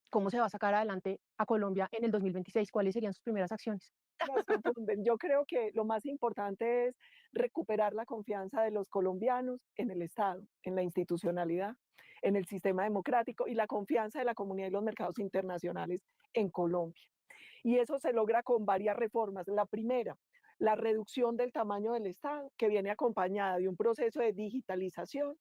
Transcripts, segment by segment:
¿Cómo se va a sacar adelante a Colombia en el 2026? ¿Cuáles serían sus primeras acciones? Nos confunden. Yo creo que lo más importante es recuperar la confianza de los colombianos en el Estado, en la institucionalidad, en el sistema democrático y la confianza de la comunidad y los mercados internacionales en Colombia. Y eso se logra con varias reformas. La primera, la reducción del tamaño del Estado, que viene acompañada de un proceso de digitalización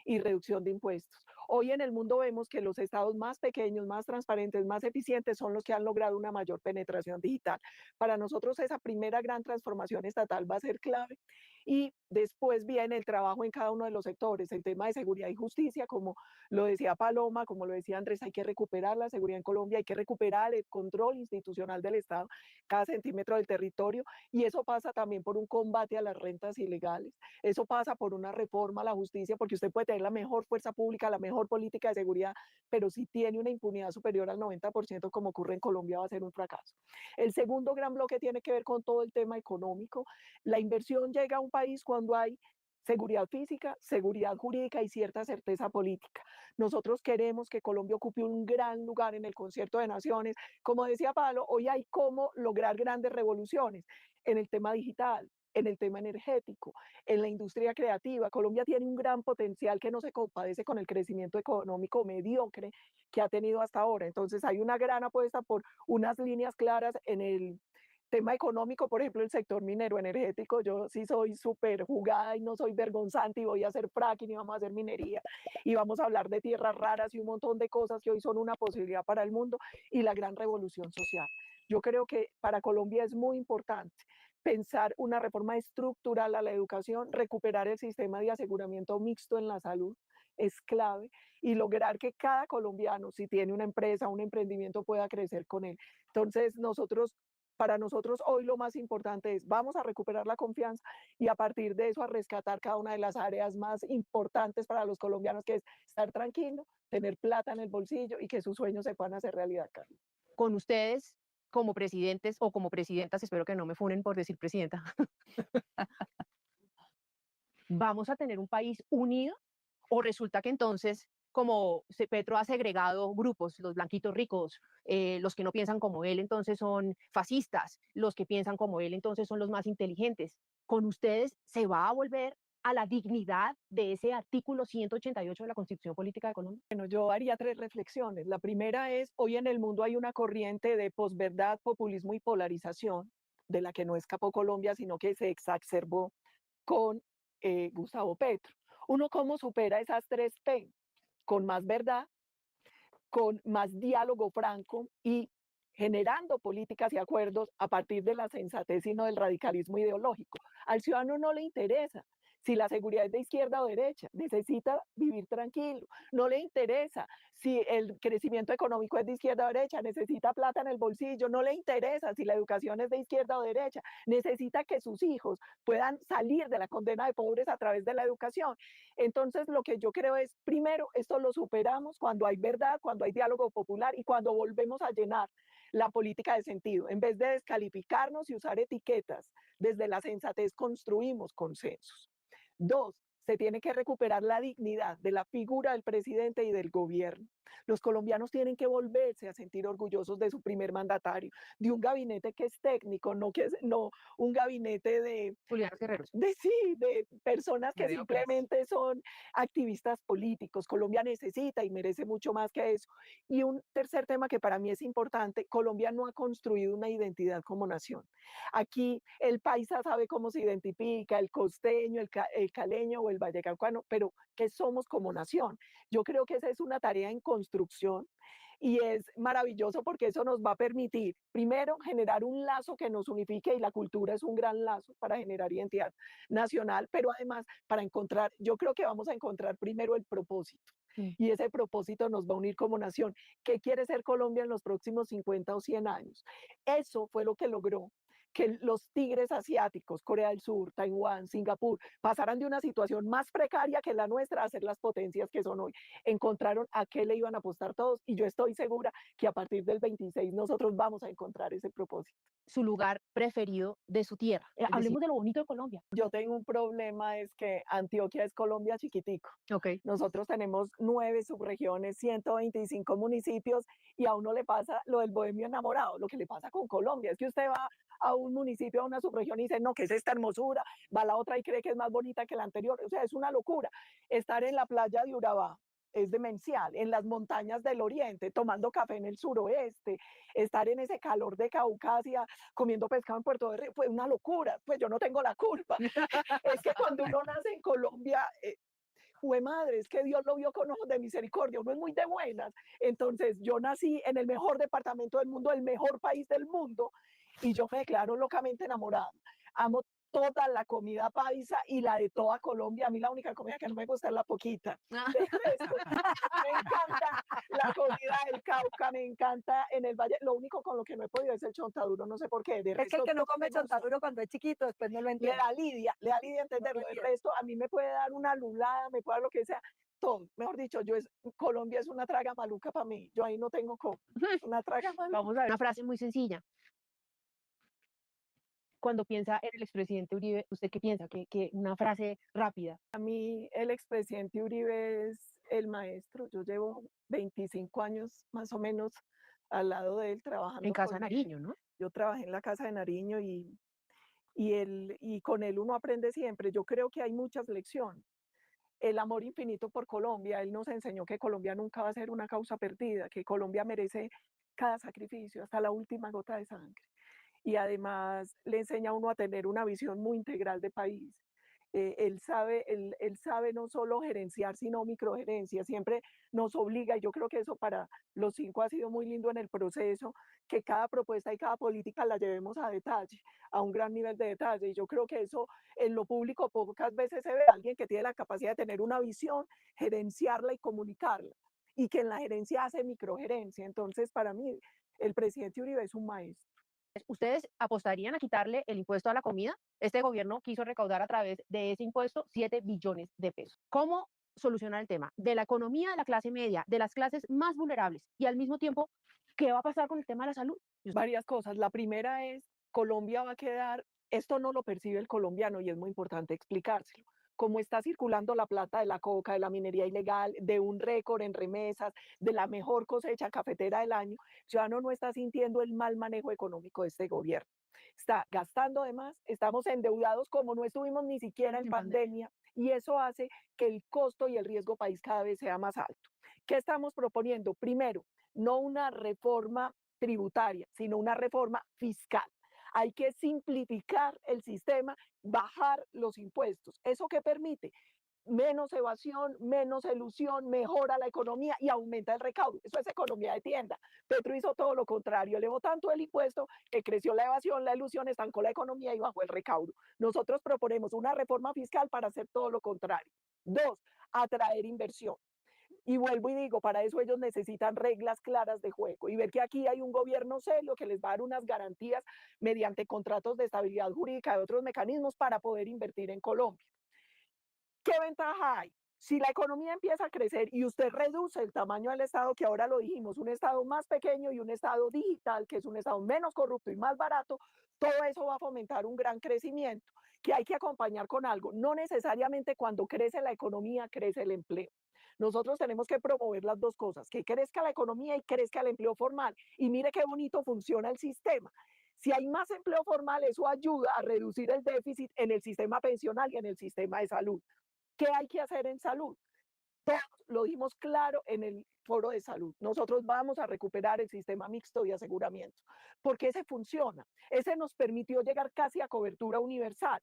y reducción de impuestos. Hoy en el mundo vemos que los estados más pequeños, más transparentes, más eficientes son los que han logrado una mayor penetración digital. Para nosotros esa primera gran transformación estatal va a ser clave y después viene el trabajo en cada uno de los sectores, el tema de seguridad y justicia, como lo decía Paloma, como lo decía Andrés, hay que recuperar la seguridad en Colombia, hay que recuperar el control institucional del Estado, cada centímetro del territorio, y eso pasa también por un combate a las rentas ilegales, eso pasa por una reforma a la justicia, porque usted puede tener la mejor fuerza pública, la mejor política de seguridad, pero si tiene una impunidad superior al 90%, como ocurre en Colombia, va a ser un fracaso. El segundo gran bloque tiene que ver con todo el tema económico. La inversión llega a un país cuando hay seguridad física, seguridad jurídica y cierta certeza política. Nosotros queremos que Colombia ocupe un gran lugar en el concierto de naciones. Como decía Pablo, hoy hay cómo lograr grandes revoluciones en el tema digital, en el tema energético, en la industria creativa. Colombia tiene un gran potencial que no se compadece con el crecimiento económico mediocre que ha tenido hasta ahora. Entonces hay una gran apuesta por unas líneas claras en el tema económico, por ejemplo, el sector minero energético. Yo sí soy súper jugada y no soy vergonzante y voy a hacer fracking y vamos a hacer minería y vamos a hablar de tierras raras y un montón de cosas que hoy son una posibilidad para el mundo y la gran revolución social. Yo creo que para Colombia es muy importante pensar una reforma estructural a la educación, recuperar el sistema de aseguramiento mixto en la salud es clave y lograr que cada colombiano, si tiene una empresa, un emprendimiento, pueda crecer con él. Entonces, para nosotros hoy lo más importante es vamos a recuperar la confianza y a partir de eso a rescatar cada una de las áreas más importantes para los colombianos, que es estar tranquilo, tener plata en el bolsillo y que sus sueños se puedan hacer realidad, Carlos. Con ustedes como presidentes o como presidentas, espero que no me funen por decir presidenta, ¿vamos a tener un país unido? ¿O resulta que entonces, como Petro ha segregado grupos, los blanquitos ricos, los que no piensan como él entonces son fascistas, los que piensan como él entonces son los más inteligentes? ¿Con ustedes se va a volver a la dignidad de ese artículo 188 de la Constitución Política de Colombia? Bueno, yo haría tres reflexiones. La primera es, hoy en el mundo hay una corriente de posverdad, populismo y polarización, de la que no escapó Colombia, sino que se exacerbó con Gustavo Petro. Uno, ¿cómo supera esas tres P? Con más verdad, con más diálogo franco y generando políticas y acuerdos a partir de la sensatez y no del radicalismo ideológico. Al ciudadano no le interesa si la seguridad es de izquierda o derecha, necesita vivir tranquilo, no le interesa si el crecimiento económico es de izquierda o derecha, necesita plata en el bolsillo, no le interesa si la educación es de izquierda o derecha, necesita que sus hijos puedan salir de la condena de pobres a través de la educación. Entonces, lo que yo creo es, primero, esto lo superamos cuando hay verdad, cuando hay diálogo popular y cuando volvemos a llenar la política de sentido. En vez de descalificarnos y usar etiquetas, desde la sensatez construimos consensos. Dos, se tiene que recuperar la dignidad de la figura del presidente y del gobierno. Los colombianos tienen que volverse a sentir orgullosos de su primer mandatario, de un gabinete que es técnico, no un gabinete Julián Guerreros. de personas que Mediocres. simplemente son activistas políticos. Colombia necesita y merece mucho más que eso. Y un tercer tema que para mí es importante, Colombia no ha construido una identidad como nación. Aquí el paisa sabe cómo se identifica, el costeño, el caleño o el vallecaucano, pero ¿qué somos como nación? Yo creo que esa es una tarea en construcción y es maravilloso porque eso nos va a permitir, primero, generar un lazo que nos unifique y la cultura es un gran lazo para generar identidad nacional, pero además para encontrar, yo creo que vamos a encontrar primero el propósito Mm. y ese propósito nos va a unir como nación. ¿Qué quiere ser Colombia en los próximos 50 o 100 años? Eso fue lo que logró que los tigres asiáticos, Corea del Sur, Taiwán, Singapur, pasaran de una situación más precaria que la nuestra a ser las potencias que son hoy. Encontraron a qué le iban a apostar todos y yo estoy segura que a partir del 26 nosotros vamos a encontrar ese propósito. Su lugar preferido de su tierra. Hablemos de lo bonito de Colombia. Yo tengo un problema, es que Antioquia es Colombia chiquitico. Ok. Nosotros tenemos 9 subregiones, 125 municipios y a uno le pasa lo del bohemio enamorado, lo que le pasa con Colombia. Es que usted va a un municipio, a una subregión y dice, no, ¿qué es esta hermosura? Va a la otra y cree que es más bonita que la anterior. O sea, es una locura. Estar en la playa de Urabá es demencial, en las montañas del oriente, tomando café en el suroeste, estar en ese calor de Caucasia, comiendo pescado en Puerto de Río, fue una locura, pues yo no tengo la culpa. Es que cuando uno nace en Colombia, fue madre, es que Dios lo vio con ojos de misericordia, uno es muy de buenas. Entonces yo nací en el mejor departamento del mundo, el mejor país del mundo, y yo me declaro locamente enamorada. Amo toda la comida paisa y la de toda Colombia. A mí la única comida que no me gusta es la poquita. De resto, me encanta la comida del Cauca, me encanta en el Valle. Lo único con lo que no he podido es el chontaduro, no sé por qué. De Es que resto, el que no todo come me gusta. chontaduro cuando es chiquito, después no lo Le entiende. le da lidia entenderlo. El resto a mí me puede dar una lulada, me puede dar lo que sea. Todo, mejor dicho, Colombia es una traga maluca para mí. Yo ahí no tengo cómo. Una traga maluca. Vamos a ver una frase muy sencilla. Cuando piensa en el expresidente Uribe, ¿usted qué piensa? Que una frase rápida. A mí el expresidente Uribe es el maestro. Yo llevo 25 años más o menos al lado de él trabajando. En Casa con él. Nariño, ¿no? Yo trabajé en la Casa de Nariño y con él uno aprende siempre. Yo creo que hay muchas lecciones. El amor infinito por Colombia, él nos enseñó que Colombia nunca va a ser una causa perdida, que Colombia merece cada sacrificio, hasta la última gota de sangre. Y además le enseña a uno a tener una visión muy integral de país. Él sabe no solo gerenciar, sino microgerencia. Siempre nos obliga, y yo creo que eso para los 5 ha sido muy lindo en el proceso, que cada propuesta y cada política la llevemos a detalle, a un gran nivel de detalle. Y yo creo que eso en lo público pocas veces se ve. Alguien que tiene la capacidad de tener una visión, gerenciarla y comunicarla. Y que en la gerencia hace microgerencia. Entonces, para mí, el presidente Uribe es un maestro. ¿Ustedes apostarían a quitarle el impuesto a la comida? Este gobierno quiso recaudar a través de ese impuesto 7 billones de pesos. ¿Cómo solucionar el tema de la economía de la clase media, de las clases más vulnerables? Y al mismo tiempo, ¿qué va a pasar con el tema de la salud? Varias cosas. La primera es, Colombia va a quedar, esto no lo percibe el colombiano y es muy importante explicárselo. Como está circulando la plata de la coca, de la minería ilegal, de un récord en remesas, de la mejor cosecha cafetera del año, el ciudadano no está sintiendo el mal manejo económico de este gobierno. Está gastando de más, estamos endeudados como no estuvimos ni siquiera en pandemia y eso hace que el costo y el riesgo país cada vez sea más alto. ¿Qué estamos proponiendo? Primero, no una reforma tributaria, sino una reforma fiscal. Hay que simplificar el sistema, bajar los impuestos. ¿Eso qué permite? Menos evasión, menos elusión, mejora la economía y aumenta el recaudo. Eso es economía de tienda. Petro hizo todo lo contrario, elevó tanto el impuesto que creció la evasión, la elusión, estancó la economía y bajó el recaudo. Nosotros proponemos una reforma fiscal para hacer todo lo contrario. 2, atraer inversión. Y vuelvo y digo, para eso ellos necesitan reglas claras de juego y ver que aquí hay un gobierno serio que les va a dar unas garantías mediante contratos de estabilidad jurídica y otros mecanismos para poder invertir en Colombia. ¿Qué ventaja hay? Si la economía empieza a crecer y usted reduce el tamaño del Estado, que ahora lo dijimos, un Estado más pequeño y un Estado digital, que es un Estado menos corrupto y más barato, todo eso va a fomentar un gran crecimiento que hay que acompañar con algo. No necesariamente cuando crece la economía, crece el empleo. Nosotros tenemos que promover las dos cosas, que crezca la economía y crezca el empleo formal. Y mire qué bonito funciona el sistema. Si hay más empleo formal, eso ayuda a reducir el déficit en el sistema pensional y en el sistema de salud. ¿Qué hay que hacer en salud? Todos lo dijimos claro en el foro de salud. Nosotros vamos a recuperar el sistema mixto de aseguramiento, porque ese funciona. Ese nos permitió llegar casi a cobertura universal.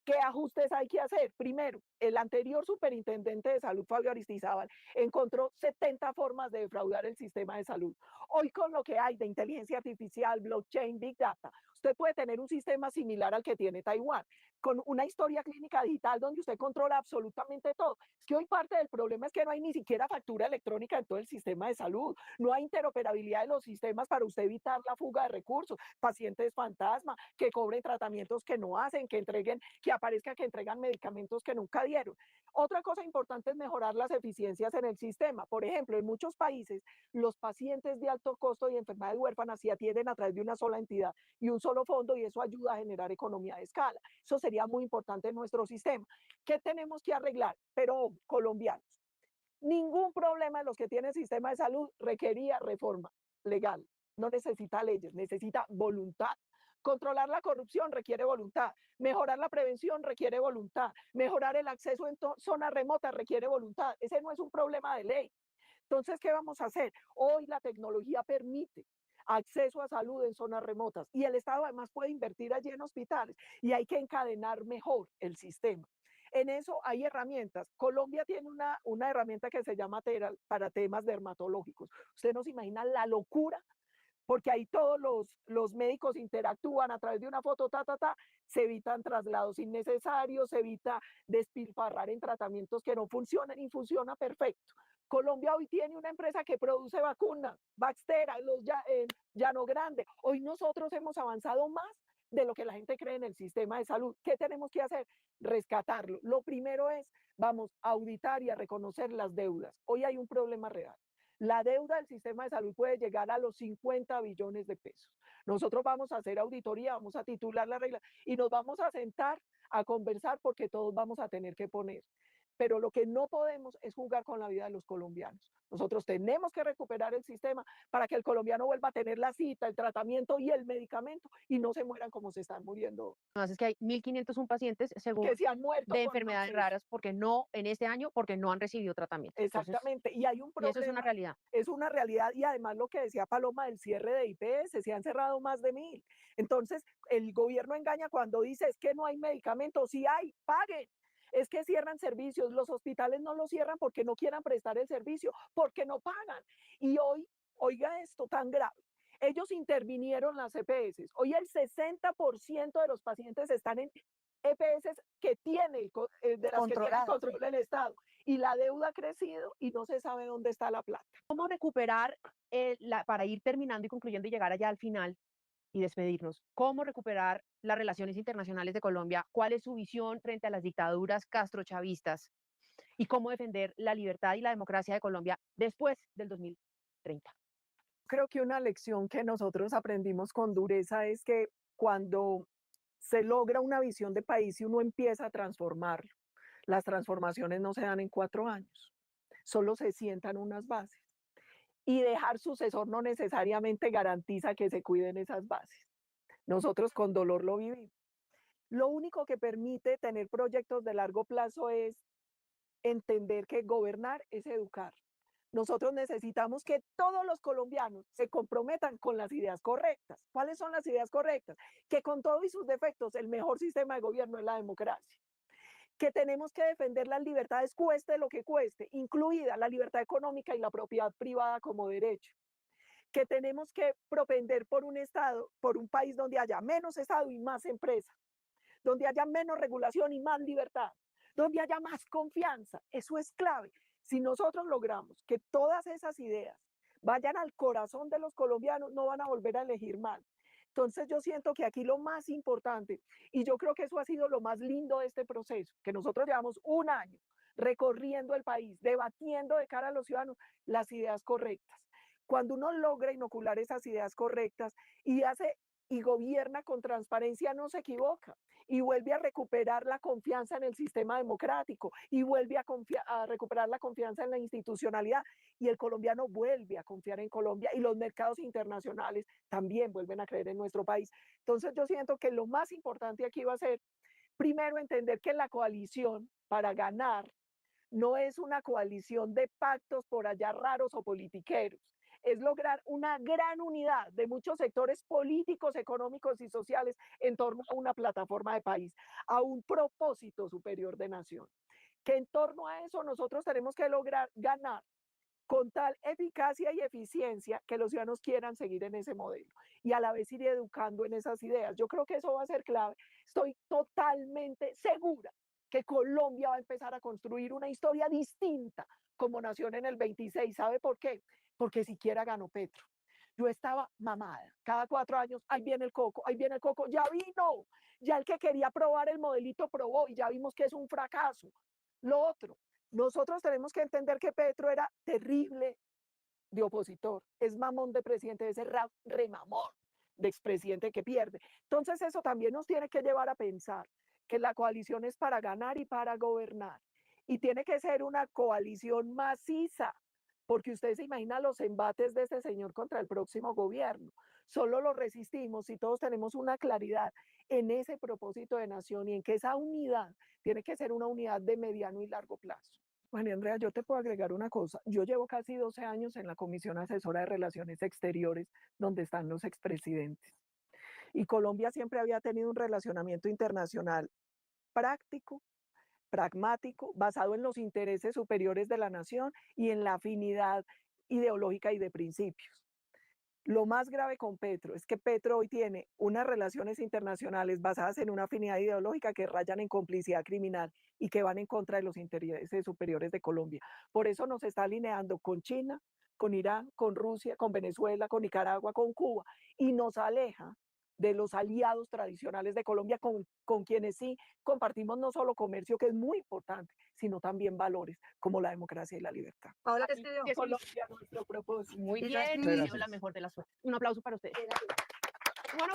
¿Qué ajustes hay que hacer? Primero, el anterior superintendente de salud, Fabio Aristizábal, encontró 70 formas de defraudar el sistema de salud. Hoy con lo que hay de inteligencia artificial, blockchain, big data, usted puede tener un sistema similar al que tiene Taiwán, con una historia clínica digital donde usted controla absolutamente todo. Es que hoy parte del problema es que no hay ni siquiera factura electrónica en todo el sistema de salud, no hay interoperabilidad de los sistemas para usted evitar la fuga de recursos, pacientes fantasma, que cobren tratamientos que no hacen, que entreguen, que aparezca que entregan medicamentos que nunca dieron. Otra cosa importante es mejorar las eficiencias en el sistema. Por ejemplo, en muchos países, los pacientes de alto costo y enfermedades huérfanas se atienden a través de una sola entidad y un solo fondo, y eso ayuda a generar economía de escala. Eso sería muy importante en nuestro sistema. ¿Qué tenemos que arreglar? Pero colombianos, ningún problema de los que tienen sistema de salud requería reforma legal. No necesita leyes, necesita voluntad. Controlar la corrupción requiere voluntad. Mejorar la prevención requiere voluntad. Mejorar el acceso en zonas remotas requiere voluntad. Ese no es un problema de ley. Entonces, ¿qué vamos a hacer? Hoy la tecnología permite acceso a salud en zonas remotas y el Estado además puede invertir allí en hospitales y hay que encadenar mejor el sistema. En eso hay herramientas. Colombia tiene una herramienta que se llama TERA para temas dermatológicos. Usted no se imagina la locura porque ahí todos los médicos interactúan a través de una foto, se evitan traslados innecesarios, se evita despilfarrar en tratamientos que no funcionan y funciona perfecto. Colombia hoy tiene una empresa que produce vacunas, Baxtera, Llano Grande. Hoy nosotros hemos avanzado más de lo que la gente cree en el sistema de salud. ¿Qué tenemos que hacer? Rescatarlo. Lo primero es, vamos a auditar y a reconocer las deudas. Hoy hay un problema real. La deuda del sistema de salud puede llegar a los 50 billones de pesos. Nosotros vamos a hacer auditoría, vamos a titular la regla y nos vamos a sentar a conversar porque todos vamos a tener que poner. Pero lo que no podemos es jugar con la vida de los colombianos. Nosotros tenemos que recuperar el sistema para que el colombiano vuelva a tener la cita, el tratamiento y el medicamento y no se mueran como se están muriendo. Además es que hay 1.501 pacientes, según, Que se han muerto de por no enfermedades acceso. raras porque no, en este año, porque no han recibido tratamiento. Entonces, Exactamente, y hay un y eso es una problema, realidad. es una realidad, y además lo que decía Paloma del cierre de IPS, se han cerrado más de 1000. Entonces, el gobierno engaña cuando dice es que no hay medicamentos, sí hay, paguen. Es que cierran servicios, los hospitales no los cierran porque no quieran prestar el servicio, porque no pagan. Y hoy, oiga esto tan grave, ellos intervinieron las EPS. Hoy el 60% de los pacientes están en EPS que tiene, de las que tiene Controladas. control el Estado y la deuda ha crecido y no se sabe dónde está la plata. ¿Cómo recuperar, para ir terminando y concluyendo y llegar allá al final y despedirnos, cómo recuperar las relaciones internacionales de Colombia? ¿Cuál es su visión frente a las dictaduras castrochavistas? ¿Y cómo defender la libertad y la democracia de Colombia después del 2030? Creo que una lección que nosotros aprendimos con dureza es que cuando se logra una visión de país y uno empieza a transformarlo, las transformaciones no se dan en 4 años, solo se sientan unas bases. Y dejar sucesor no necesariamente garantiza que se cuiden esas bases. Nosotros con dolor lo vivimos. Lo único que permite tener proyectos de largo plazo es entender que gobernar es educar. Nosotros necesitamos que todos los colombianos se comprometan con las ideas correctas. ¿Cuáles son las ideas correctas? Que con todos y sus defectos, el mejor sistema de gobierno es la democracia. Que tenemos que defender las libertades cueste lo que cueste, incluida la libertad económica y la propiedad privada como derecho. Que tenemos que propender por un Estado, por un país donde haya menos Estado y más empresa, donde haya menos regulación y más libertad, donde haya más confianza. Eso es clave. Si nosotros logramos que todas esas ideas vayan al corazón de los colombianos, no van a volver a elegir mal. Entonces yo siento que aquí lo más importante, y yo creo que eso ha sido lo más lindo de este proceso, que nosotros llevamos un año recorriendo el país, debatiendo de cara a los ciudadanos las ideas correctas. Cuando uno logra inocular esas ideas correctas y hace y gobierna con transparencia, no se equivoca y vuelve a recuperar la confianza en el sistema democrático y vuelve a recuperar la confianza en la institucionalidad y el colombiano vuelve a confiar en Colombia y los mercados internacionales también vuelven a creer en nuestro país. Entonces yo siento que lo más importante aquí va a ser, primero, entender que la coalición para ganar no es una coalición de pactos por allá raros o politiqueros, es lograr una gran unidad de muchos sectores políticos, económicos y sociales en torno a una plataforma de país, a un propósito superior de nación. Que en torno a eso nosotros tenemos que lograr ganar con tal eficacia y eficiencia que los ciudadanos quieran seguir en ese modelo y a la vez ir educando en esas ideas. Yo creo que eso va a ser clave. Estoy totalmente segura que Colombia va a empezar a construir una historia distinta como nación en el 26. ¿Sabe por qué? Porque siquiera ganó Petro. Yo estaba mamada. Cada 4 años, ahí viene el coco, ya vino. Ya el que quería probar el modelito probó y ya vimos que es un fracaso. Lo otro, nosotros tenemos que entender que Petro era terrible de opositor, es mamón de presidente, ese remamón de expresidente que pierde. Entonces eso también nos tiene que llevar a pensar que la coalición es para ganar y para gobernar. Y tiene que ser una coalición maciza, porque usted se imagina los embates de este señor contra el próximo gobierno. Solo lo resistimos si todos tenemos una claridad en ese propósito de nación y en que esa unidad tiene que ser una unidad de mediano y largo plazo. María Andrea, yo te puedo agregar una cosa. Yo llevo casi 12 años en la Comisión Asesora de Relaciones Exteriores, donde están los expresidentes. Y Colombia siempre había tenido un relacionamiento internacional práctico, pragmático, basado en los intereses superiores de la nación y en la afinidad ideológica y de principios. Lo más grave con Petro es que Petro hoy tiene unas relaciones internacionales basadas en una afinidad ideológica que rayan en complicidad criminal y que van en contra de los intereses superiores de Colombia. Por eso nos está alineando con China, con Irán, con Rusia, con Venezuela, con Nicaragua, con Cuba, y nos aleja de los aliados tradicionales de Colombia con quienes sí compartimos no solo comercio, que es muy importante, sino también valores como la democracia y la libertad. Paola Castillo. Colombia, nuestro propósito. Muy bien, la mejor de las suertes. Un aplauso para ustedes. Bueno,